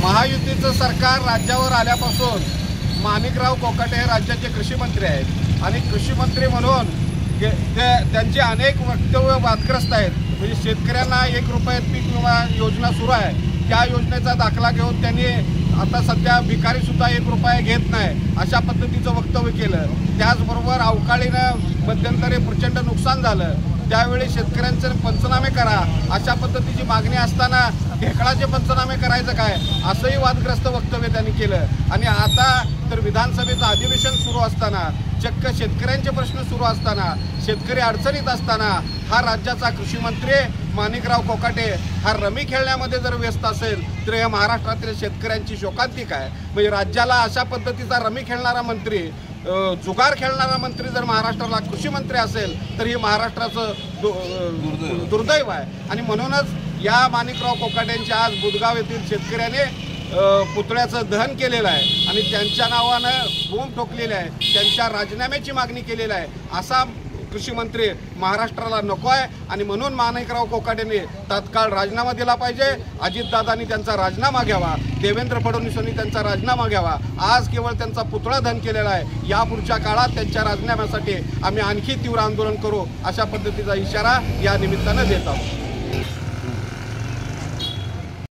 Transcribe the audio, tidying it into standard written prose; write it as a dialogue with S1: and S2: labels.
S1: महायुतीचं सरकार राज्यावर आल्यापासून माणिकराव कोकाटे हे राज्याचे कृषी मंत्री आहेत आणि कृषी मंत्री म्हणून त्यांचे अनेक वक्तव्य वादग्रस्त आहेत। म्हणजे शेतकऱ्यांना 1 रुपयात पीक विमा योजना सुरू आहे, त्या योजनेचा दाखला घेऊन त्यांनी आता सध्या भिकारीसुद्धा 1 रुपया घेत नाही अशा पद्धतीचं वक्तव्य केलं। त्याचबरोबर अवकाळीनं मध्यंतरी प्रचंड नुकसान झालं, त्यावेळी शेतकऱ्यांचे पंचनामे करा अशा पद्धतीची मागणी असताना ढेकळाचे पंचनामे करायचं काय असंही वादग्रस्त वक्तव्य त्यांनी केलं। आणि आता तर विधानसभेचं अधिवेशन सुरू असताना, चक्क शेतकऱ्यांचे प्रश्न सुरू असताना, शेतकरी अडचणीत असताना हा राज्याचा कृषी मंत्री माणिकराव कोकाटे हा रमी खेळण्यामध्ये जर व्यस्त असेल तर या महाराष्ट्रातील शेतकऱ्यांची शोकांतिका आहे। म्हणजे राज्याला अशा पद्धतीचा रमी खेळणारा मंत्री, जुगार खेळणारा मंत्री जर महाराष्ट्राला कृषी मंत्री असेल तर हे महाराष्ट्राचं दुर्दैव आहे। आणि म्हणूनच या माणिकराव कोकाटेंच्या आज बुधगाव येथील शेतकऱ्याने पुतळ्याचं दहन केलेलं आहे आणि त्यांच्या नावानं बोंब ठोकलेले आहे, त्यांच्या राजीनाम्याची मागणी केलेली आहे। असा कृषी मंत्री महाराष्ट्राला नको आहे आणि म्हणून माणिकराव कोकाटेंनी तात्काळ राजीनामा दिला पाहिजे। अजितदादांनी त्यांचा राजीनामा घ्यावा, देवेंद्र फडणवीसांनी त्यांचा राजीनामा घ्यावा। आज केवळ त्यांचा पुतळा दहन केलेला आहे, यापुढच्या काळात त्यांच्या राजीनाम्यासाठी आम्ही आणखी तीव्र आंदोलन करू अशा पद्धतीचा इशारा या निमित्तानं देत आहोत।